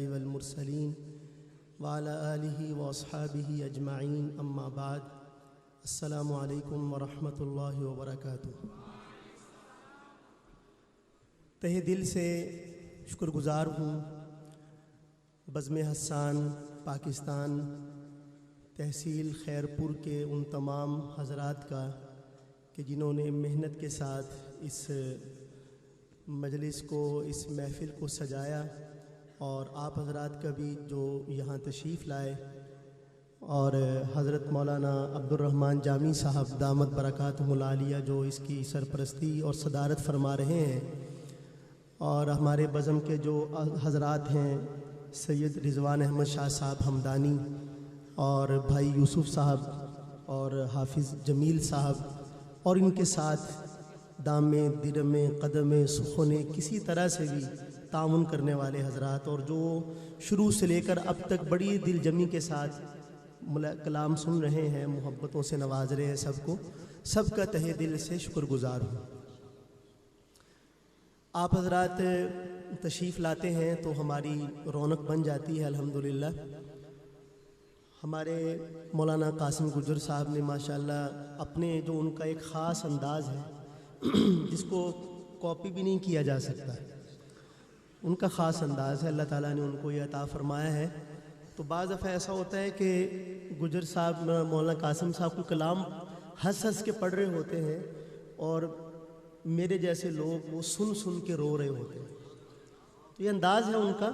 والمرسلین وعلی آلہ واصحابہ اجمعین اما بعد السلام علیکم ورحمۃ اللہ وبرکاتہ۔ تہہ دل سے شکر گزار ہوں بزم حسان پاکستان تحصیل خیرپور کے ان تمام حضرات کا کہ جنہوں نے محنت کے ساتھ اس مجلس کو، اس محفل کو سجایا، اور آپ حضرات کا بھی جو یہاں تشریف لائے، اور حضرت مولانا عبدالرحمن جامی صاحب دامت برکاتہ العالیہ جو اس کی سرپرستی اور صدارت فرما رہے ہیں، اور ہمارے بزم کے جو حضرات ہیں سید رضوان احمد شاہ صاحب ہمدانی، اور بھائی یوسف صاحب، اور حافظ جمیل صاحب، اور ان کے ساتھ دامے درمے قدمے سخنے کسی طرح سے بھی تعاون کرنے والے حضرات، اور جو شروع سے لے کر اب تک بڑی دل جمی کے ساتھ کلام سن رہے ہیں، محبتوں سے نواز رہے ہیں، سب کا تہہ دل سے شکر گزار ہوں۔ آپ حضرات تشریف لاتے ہیں تو ہماری رونق بن جاتی ہے الحمدللہ۔ ہمارے مولانا قاسم گجر صاحب نے ماشاءاللہ اپنے جو ان کا ایک خاص انداز ہے جس کو کاپی بھی نہیں کیا جا سکتا، ان کا خاص انداز ہے، اللہ تعالیٰ نے ان کو یہ عطا فرمایا ہے۔ تو بعض دفعہ ایسا ہوتا ہے کہ گجر صاحب مولانا قاسم صاحب کو کلام ہنس کے پڑھ رہے ہوتے ہیں، اور میرے جیسے لوگ وہ سن کے رو رہے ہوتے ہیں۔ تو یہ انداز ہے ان کا۔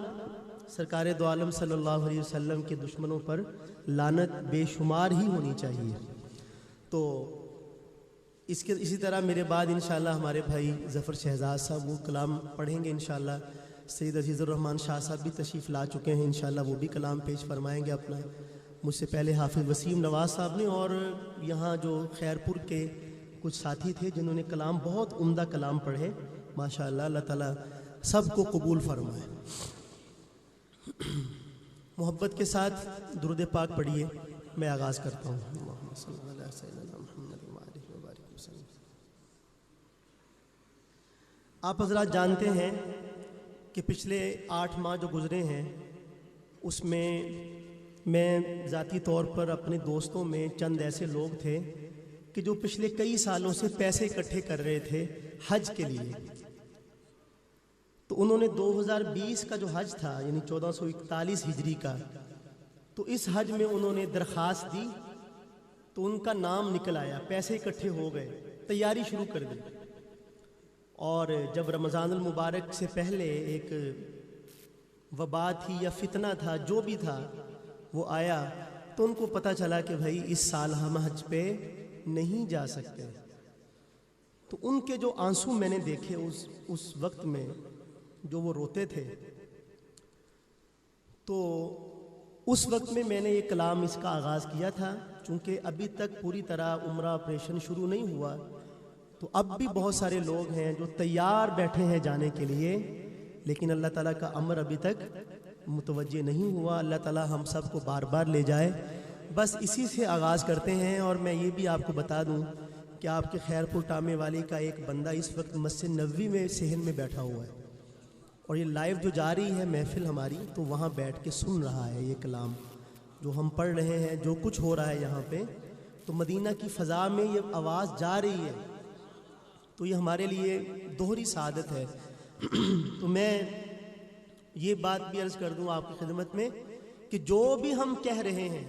سرکار دو عالم صلی اللہ علیہ وسلم کے دشمنوں پر لعنت بے شمار ہی ہونی چاہیے۔ تو اسی طرح میرے بعد انشاءاللہ ہمارے بھائی ظفر شہزاد صاحب وہ کلام پڑھیں گے انشاءاللہ۔ سید عزیز الرحمن شاہ صاحب بھی تشریف لا چکے ہیں، انشاءاللہ وہ بھی کلام پیش فرمائیں گے اپنا۔ مجھ سے پہلے حافظ وسیم نواز صاحب نے، اور یہاں جو خیرپور کے کچھ ساتھی تھے جنہوں نے کلام بہت عمدہ کلام پڑھے ماشاءاللہ، اللہ تعالیٰ سب کو قبول فرمائے۔ محبت کے ساتھ درود پاک پڑھیے، میں آغاز کرتا ہوں۔ اللہم صلی علی سیدنا محمد وآلہ وبارک وسلم۔ آپ حضرات جانتے ہیں کہ پچھلے 8 ماہ جو گزرے ہیں اس میں میں ذاتی طور پر اپنے دوستوں میں چند ایسے لوگ تھے کہ جو پچھلے کئی سالوں سے پیسے اکٹھے کر رہے تھے حج کے لیے۔ تو انہوں نے 2020 کا جو حج تھا یعنی 1441 ہجری کا، تو اس حج میں انہوں نے درخواست دی، تو ان کا نام نکل آیا، پیسے اکٹھے ہو گئے، تیاری شروع کر دی۔ اور جب رمضان المبارک سے پہلے ایک وبا تھی یا فتنہ تھا، جو بھی تھا وہ آیا، تو ان کو پتہ چلا کہ بھائی اس سال ہم حج پہ نہیں جا سکتے۔ تو ان کے جو آنسو میں نے دیکھے اس وقت میں، جو وہ روتے تھے، تو اس وقت میں نے یہ کلام اس کا آغاز کیا تھا۔ چونکہ ابھی تک پوری طرح عمرہ آپریشن شروع نہیں ہوا، تو اب بھی بہت سارے لوگ ہیں جو تیار بیٹھے ہیں جانے کے لیے، لیکن اللہ تعالیٰ کا امر ابھی تک متوجہ نہیں ہوا۔ اللہ تعالیٰ ہم سب کو بار بار لے جائے۔ بس اسی سے آغاز کرتے ہیں۔ اور میں یہ بھی آپ کو بتا دوں کہ آپ کے خیرپور ٹامے والی کا ایک بندہ اس وقت مسجد نبوی میں صحن میں بیٹھا ہوا ہے، اور یہ لائیو جو جا رہی ہے محفل ہماری، تو وہاں بیٹھ کے سن رہا ہے یہ کلام جو ہم پڑھ رہے ہیں، جو کچھ ہو رہا ہے یہاں پہ۔ تو مدینہ کی فضا میں یہ آواز جا رہی ہے، تو یہ ہمارے لیے دوہری سعادت ہے۔ تو میں یہ بات بھی عرض کر دوں آپ کی خدمت میں کہ جو بھی ہم کہہ رہے ہیں،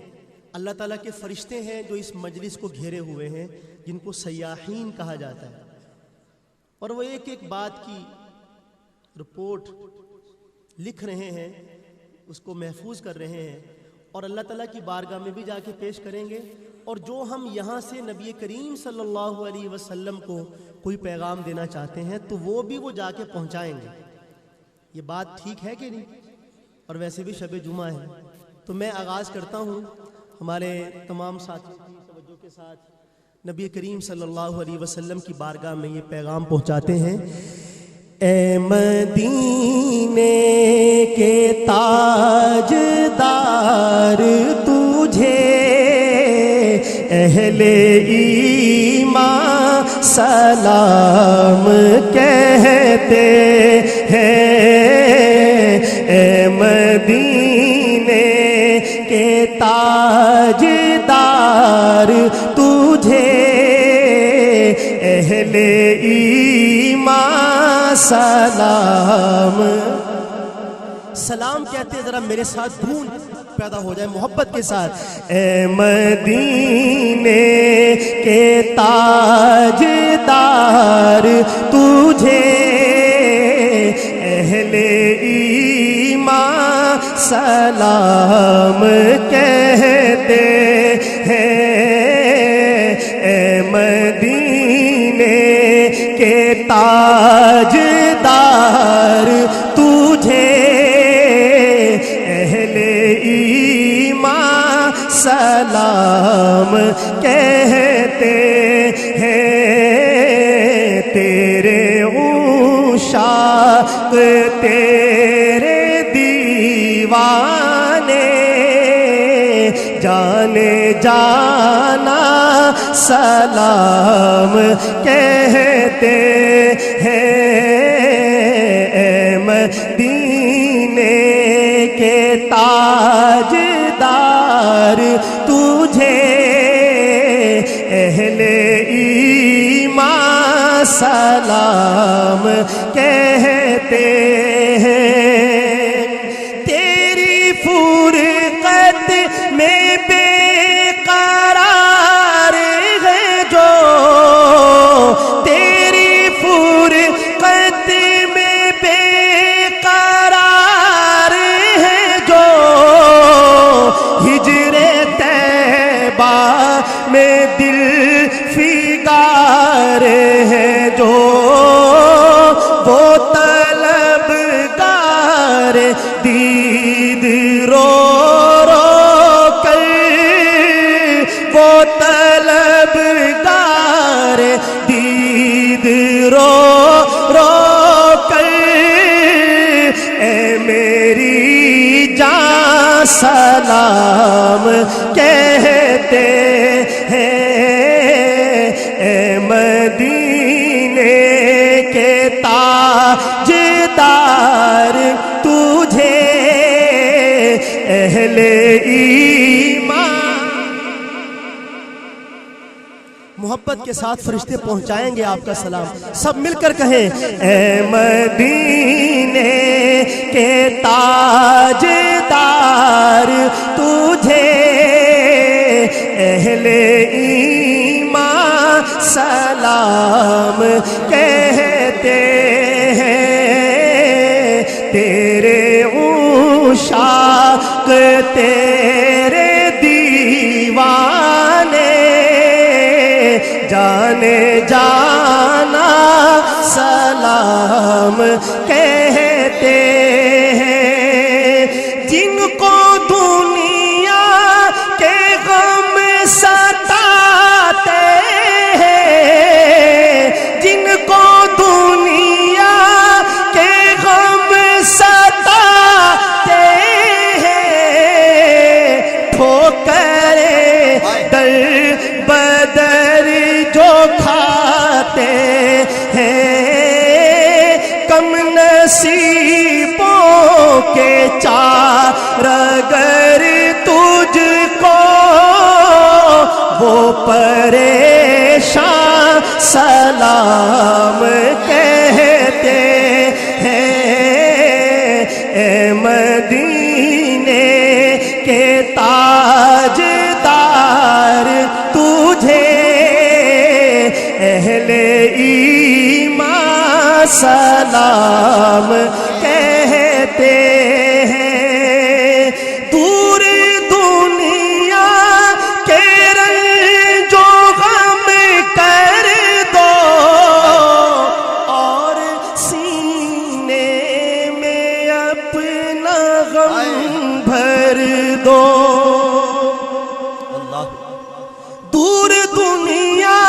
اللہ تعالیٰ کے فرشتے ہیں جو اس مجلس کو گھیرے ہوئے ہیں، جن کو سیاحین کہا جاتا ہے، اور وہ ایک ایک بات کی رپورٹ لکھ رہے ہیں، اس کو محفوظ کر رہے ہیں، اور اللہ تعالیٰ کی بارگاہ میں بھی جا کے پیش کریں گے۔ اور جو ہم یہاں سے نبی کریم صلی اللہ علیہ وسلم کو کوئی پیغام دینا چاہتے ہیں، تو وہ بھی وہ جا کے پہنچائیں گے۔ یہ بات ٹھیک ہے کہ نہیں؟ اور ویسے بھی شب جمعہ ہے، تو میں آغاز کرتا ہوں۔ ہمارے تمام ساتھیوں کی توجہ کے ساتھ نبی کریم صلی اللہ علیہ وسلم کی بارگاہ میں یہ پیغام پہنچاتے ہیں۔ اے مدینے کے تاجدار تجھے اہل ایمان سلام کہتے ہیں، اے مدینے مدینے کے تاجدار تجھے اہل ایمان سلام. سلام کہتے ذرا میرے ساتھ گونج پیدا ہو جائے محبت کے ساتھ. اے مدینے کے تاجدار تجھے اہل ایمان سلام کہتے ہیں. اے مدینے کے تاجدار تجھے اہل ایمان سلام کہتے ہیں. تیرے عشاق تیرے دیوانے جانے جانا سلام کہتے ہیں. اے مدینے کے تاجدار تجھے اہل ایمان سلام کہتے ہیں. تیری فرقت میں بے قرار ہے جو تیری فرقت میں بے قرار ہے جو ہجر طیبہ میں دل فگار ہے جو وہ طلبگار دید رو رو کر وہ طلبگار دید رو رو کر اے میری جان سلام کہتے ہیں. اے مدینے کے تاجدار تجھے اہل ایمان. محبت کے ساتھ فرشتے پہنچائیں گے آپ کا سلام. سب مل کر کہیں اے مدینے کے تاجدار تجھے اہل ایمان سلام کہتے ہیں. تیرے عشاق تیرے دیوانے جانے جانا سلام کہتے ہیں. جن کو دنیا کے غم ستاتے ہیں جن کو دنیا کے غم ستاتے ہیں ٹھوکریں در بدر جو کھاتے ہیں کم نصیبوں کے چارگر تجھ کو وہ پریشان سلام کہتے ہیں. اے مدینے کے تاجدار تجھے اہل ایمان سلام کہتے ہیں. دور دنیا کے رنج و غم کر دو اور سینے میں اپنا غم بھر دو. دور دنیا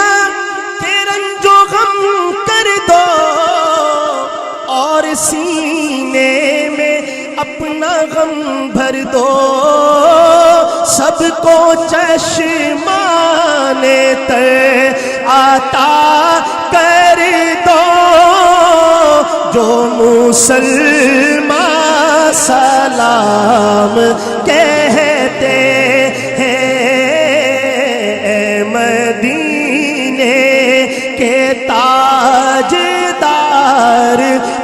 کے رنج و غم کر دو اور سینے میں اپنا غم بھر دو. سب کو چشمان تر عطا کر دو جو مسلمان سلام کہتے ہیں، اے مدینے کے تاجدار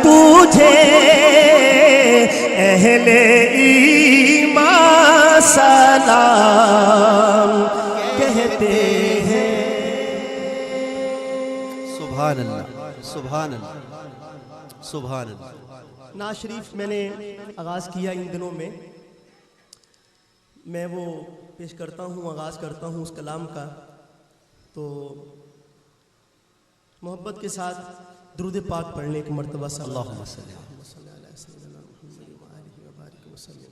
تجھے اہل ایمان سلام کہتے ہیں۔ سبحان اللہ، سبحان اللہ، سبحان اللہ۔ نعت شریف میں نے آغاز کیا ان دنوں میں وہ پیش کرتا ہوں، آغاز کرتا ہوں اس کلام کا، تو محبت کے ساتھ درود پاک پڑھنے ایک مرتبہ صلی اللہ اللہم صلی اللہ علیہ وسلم۔